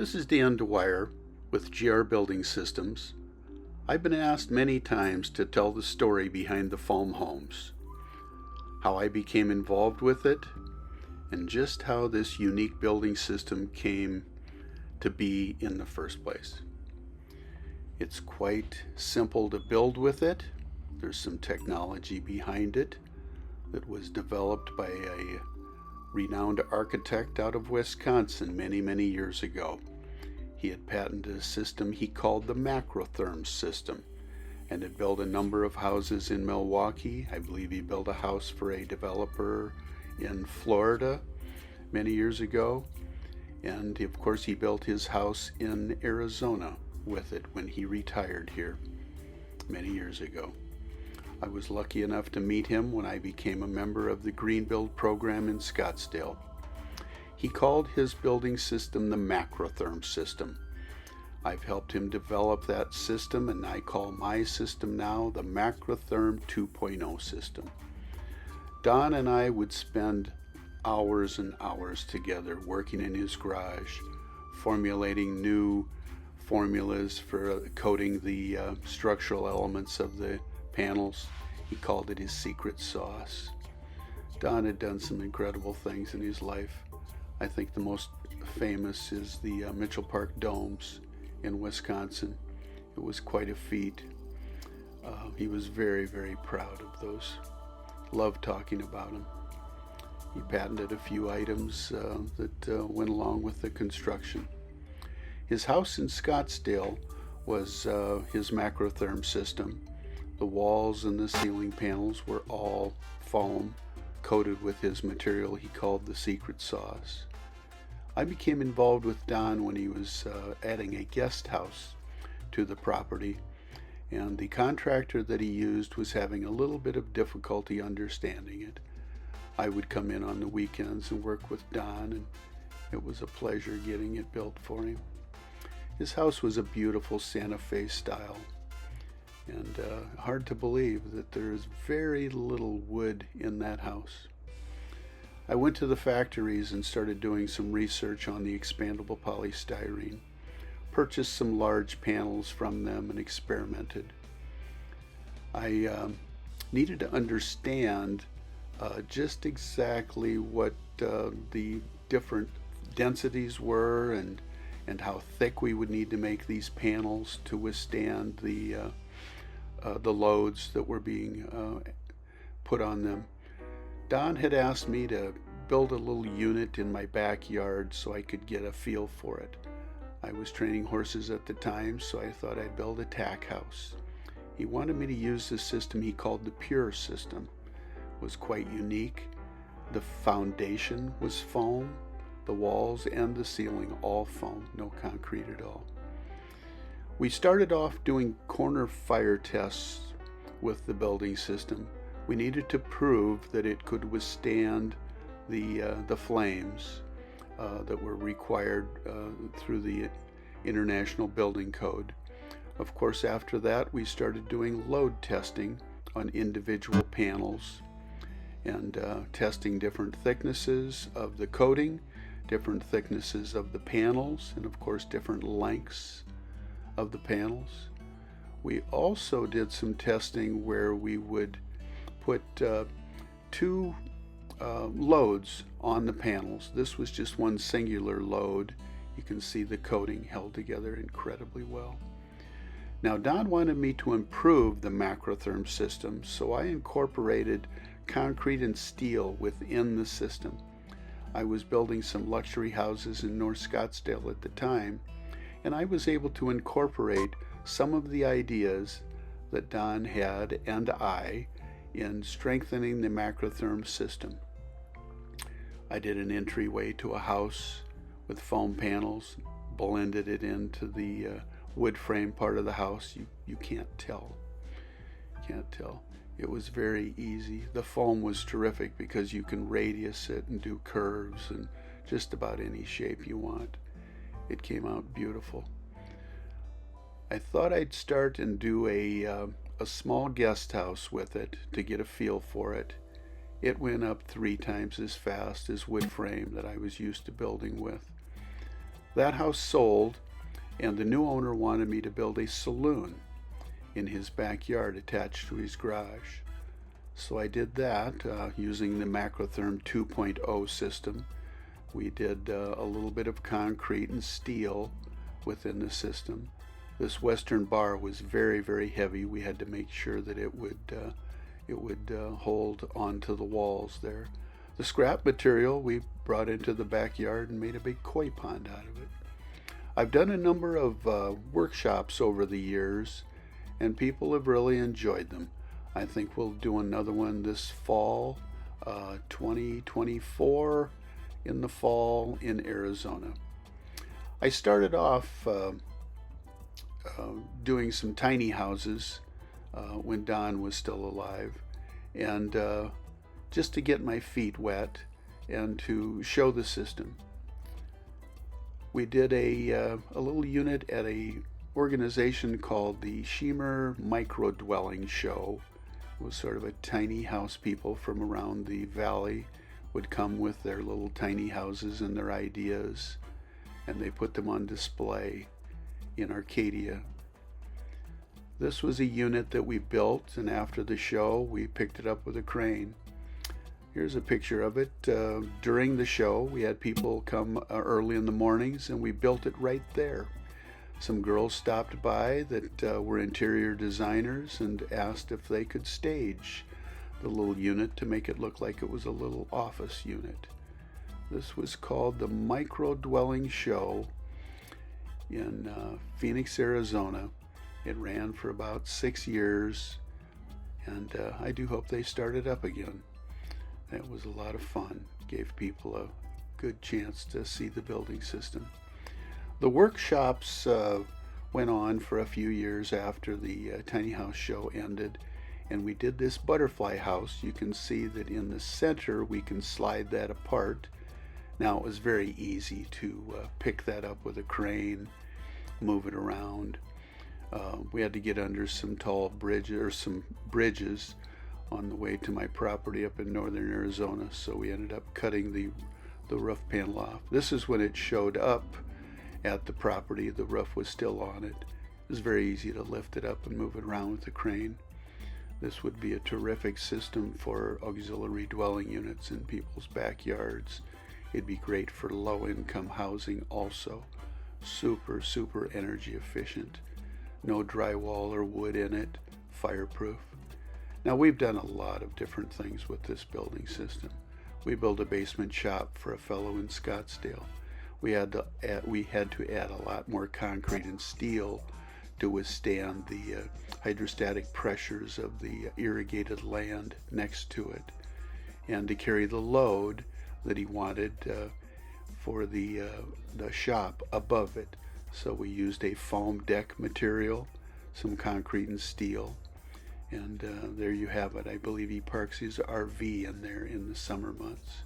This is Dan Dwyer with GR Building Systems. I've been asked many times to tell the story behind the foam homes, how I became involved with it, and just how this unique building system came to be in the first place. It's quite simple to build with it. There's some technology behind it that was developed by a renowned architect out of Wisconsin many years ago. He had patented a system he called the MacoTherm system and had built a number of houses in Milwaukee. I believe he built a house for a developer in Florida many years ago. And of course he built his house in Arizona with it when he retired here many years ago. I was lucky enough to meet him when I became a member of the Green Build program in Scottsdale. He called his building system the MacoTherm system. I've helped him develop that system, and I call my system now the MacoTherm 2.0 system. Don and I would spend hours and hours together working in his garage, formulating new formulas for coating the structural elements of the panels. He called it his secret sauce. Don had done some incredible things in his life. I think the most famous is the Mitchell Park domes in Wisconsin. It was quite a feat. He was very proud of those. Loved talking about them. He patented a few items that went along with the construction. His house in Scottsdale was his MacoTherm system. The walls and the ceiling panels were all foam, coated with his material he called the secret sauce. I became involved with Don when he was adding a guest house to the property, and the contractor that he used was having a little bit of difficulty understanding it. I would come in on the weekends and work with Don, and it was a pleasure getting it built for him. His house was a beautiful Santa Fe style, and hard to believe that there is very little wood in that house. I went to the factories and started doing some research on the expandable polystyrene, purchased some large panels from them and experimented. I needed to understand just exactly what the different densities were and how thick we would need to make these panels to withstand the loads that were being put on them. Don had asked me to build a little unit in my backyard so I could get a feel for it. I was training horses at the time, so I thought I'd build a tack house. He wanted me to use this system he called the Pure system. It was quite unique. The foundation was foam, the walls and the ceiling all foam, no concrete at all. We started off doing corner fire tests with the building system. We needed to prove that it could withstand the flames that were required through the International Building Code. Of course, after that, we started doing load testing on individual panels and testing different thicknesses of the coating, different thicknesses of the panels, and of course, different lengths of the panels. We also did some testing where we would put two loads on the panels. This was just one singular load. You can see the coating held together incredibly well. Now, Don wanted me to improve the MacoTherm system, so I incorporated concrete and steel within the system. I was building some luxury houses in North Scottsdale at the time, and I was able to incorporate some of the ideas that Don had and I in strengthening the MacoTherm system. I did an entryway to a house with foam panels, blended it into the wood frame part of the house. You can't tell. It was very easy. The foam was terrific because you can radius it and do curves and just about any shape you want. It came out beautiful. I thought I'd start and do a small guest house with it to get a feel for it. It went up 3 times as fast as wood frame that I was used to building with. That house sold, and the new owner wanted me to build a saloon in his backyard attached to his garage. So I did that using the MacoTherm 2.0 system. We did a little bit of concrete and steel within the system. This western bar was very, very heavy. We had to make sure that it would hold onto the walls there. The scrap material we brought into the backyard and made a big koi pond out of it. I've done a number of workshops over the years, and people have really enjoyed them. I think we'll do another one this fall, 2024, in the fall in Arizona. I started off doing some tiny houses when Don was still alive, and just to get my feet wet and to show the system. We did a little unit at a organization called the Shemer Micro Dwelling Show. It was sort of a tiny house. People from around the valley would come with their little tiny houses and their ideas, and they put them on display in Arcadia. This was a unit that we built, and after the show we picked it up with a crane. Here's a picture of it. During the show we had people come early in the mornings, and we built it right there. Some girls stopped by that were interior designers and asked if they could stage the little unit to make it look like it was a little office unit. This was called the Micro Dwelling Show in Phoenix, Arizona. It ran for about 6 years, and I do hope they start it up again. That was a lot of fun. Gave people a good chance to see the building system. The workshops went on for a few years after the tiny house show ended, and we did this butterfly house. You can see that in the center we can slide that apart. Now, it was very easy to pick that up with a crane, move it around. We had to get under some tall bridges, or some bridges on the way to my property up in northern Arizona, so we ended up cutting the roof panel off. This is when it showed up at the property. The roof was still on it. It was very easy to lift it up and move it around with the crane. This would be a terrific system for auxiliary dwelling units in people's backyards. It'd be great for low-income housing also. Super, super energy efficient. No drywall or wood in it. Fireproof. Now, we've done a lot of different things with this building system. We built a basement shop for a fellow in Scottsdale. We had to add a lot more concrete and steel to withstand the hydrostatic pressures of the irrigated land next to it, and to carry the load that he wanted for the shop above it. So we used a foam deck material, some concrete and steel, and there you have it. I believe he parks his RV in there in the summer months.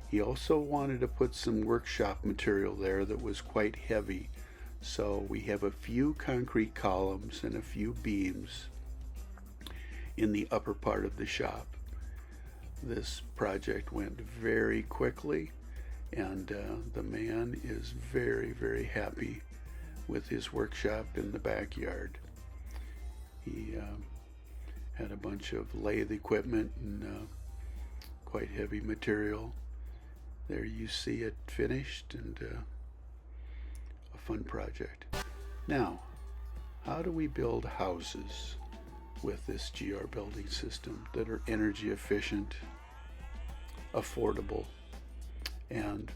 He also wanted to put some workshop material there that was quite heavy, so we have a few concrete columns and a few beams in the upper part of the shop. This project went very quickly, and the man is very, very happy with his workshop in the backyard. He had a bunch of lathe equipment and quite heavy material. There you see it finished, and a fun project. Now, how do we build houses with this GR building system that are energy efficient, affordable, and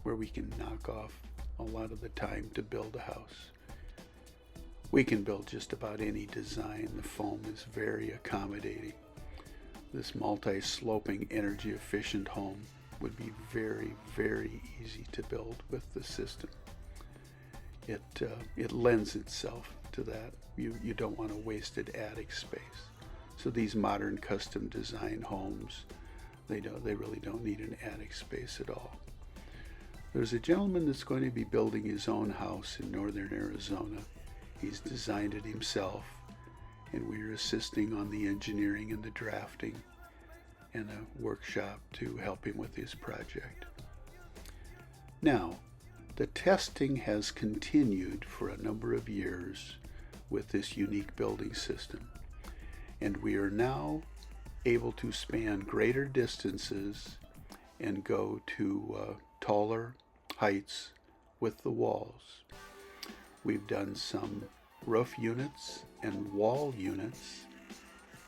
where we can knock off a lot of the time to build a house? We can build just about any design. The foam is very accommodating. This multi-sloping energy efficient home would be very, very easy to build with the system. It lends itself to that. You don't want a wasted attic space. So these modern custom design homes, they really don't need an attic space at all. There's a gentleman that's going to be building his own house in northern Arizona. He's designed it himself, and we're assisting on the engineering and the drafting, and a workshop to help him with his project. Now, The testing has continued for a number of years with this unique building system, and we are now able to span greater distances and go to taller heights with the walls. We've done some roof units and wall units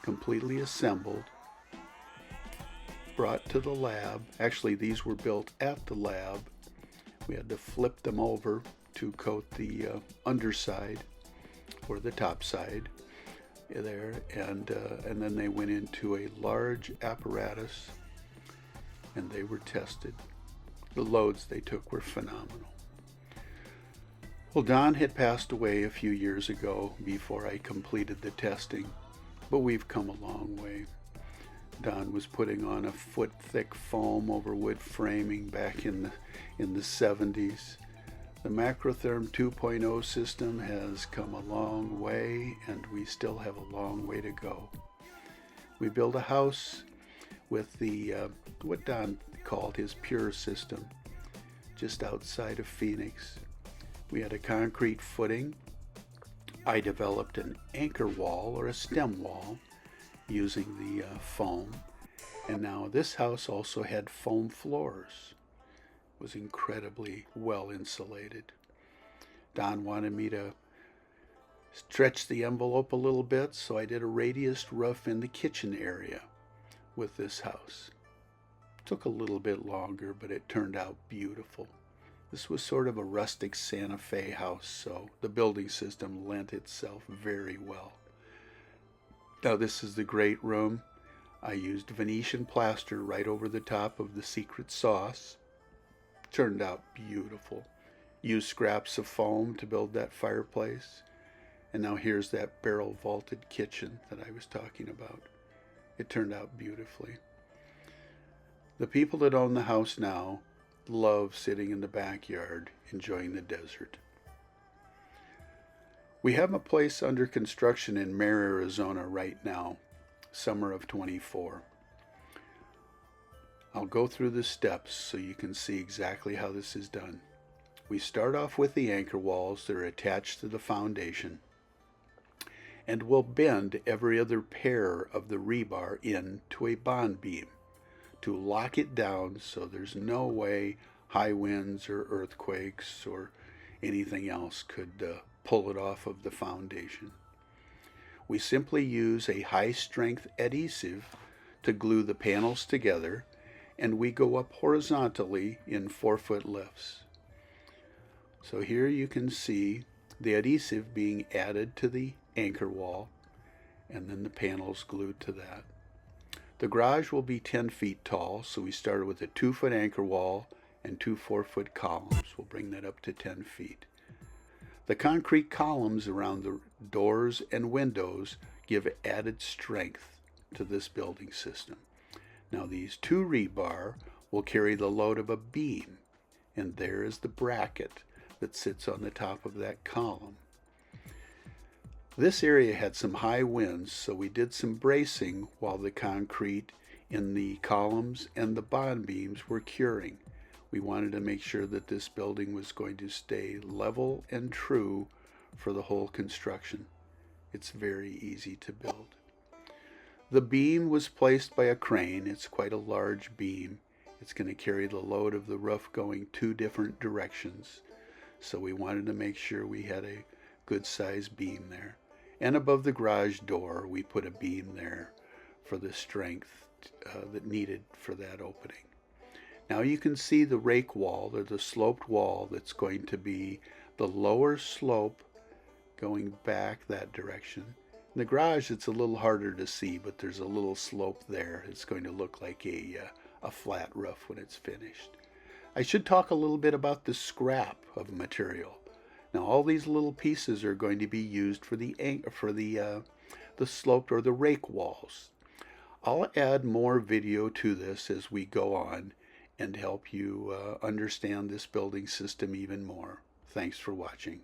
completely assembled, brought to the lab. Actually, these were built at the lab. We had to flip them over to coat the underside or the top side there, and then they went into a large apparatus and they were tested. The loads they took were phenomenal. Well, Don had passed away a few years ago before I completed the testing, but we've come a long way. Don was putting on a foot-thick foam over wood framing back in the 70s. The MacoTherm 2.0 system has come a long way, and we still have a long way to go. We built a house with the what Don called his pure system just outside of Phoenix. We had a concrete footing. I developed an anchor wall or a stem wall using the foam, and now this house also had foam floors. It was incredibly well insulated. Don wanted me to stretch the envelope a little bit, so I did a radiused roof in the kitchen area with this house. Took a little bit longer, but it turned out beautiful. This was sort of a rustic Santa Fe house, so the building system lent itself very well. Now this is the great room. I used Venetian plaster right over the top of the secret sauce. Turned out beautiful. Used scraps of foam to build that fireplace. And now here's that barrel vaulted kitchen that I was talking about. It turned out beautifully. The people that own the house now love sitting in the backyard enjoying the desert. We have a place under construction in Mare, Arizona right now, summer of 24. I'll go through the steps so you can see exactly how this is done. We start off with the anchor walls that are attached to the foundation, and we'll bend every other pair of the rebar into a bond beam to lock it down so there's no way high winds or earthquakes or anything else could pull it off of the foundation. We simply use a high-strength adhesive to glue the panels together, and we go up horizontally in 4-foot lifts. So here you can see the adhesive being added to the anchor wall, and then the panels glued to that. The garage will be 10 feet tall, so we started with a 2-foot anchor wall and 2 4-foot columns. We'll bring that up to 10 feet. The concrete columns around the doors and windows give added strength to this building system. Now these 2 rebar will carry the load of a beam, and there is the bracket that sits on the top of that column. This area had some high winds, so we did some bracing while the concrete in the columns and the bond beams were curing. We wanted to make sure that this building was going to stay level and true for the whole construction. It's very easy to build. The beam was placed by a crane. It's quite a large beam. It's going to carry the load of the roof going 2 different directions. So we wanted to make sure we had a good sized beam there. And above the garage door, we put a beam there for the strength that needed for that opening. Now you can see the rake wall, or the sloped wall, that's going to be the lower slope going back that direction. In the garage, it's a little harder to see, but there's a little slope there. It's going to look like a flat roof when it's finished. I should talk a little bit about the scrap of material. Now all these little pieces are going to be used for the sloped or the rake walls. I'll add more video to this as we go on and help you understand this building system even more. Thanks for watching.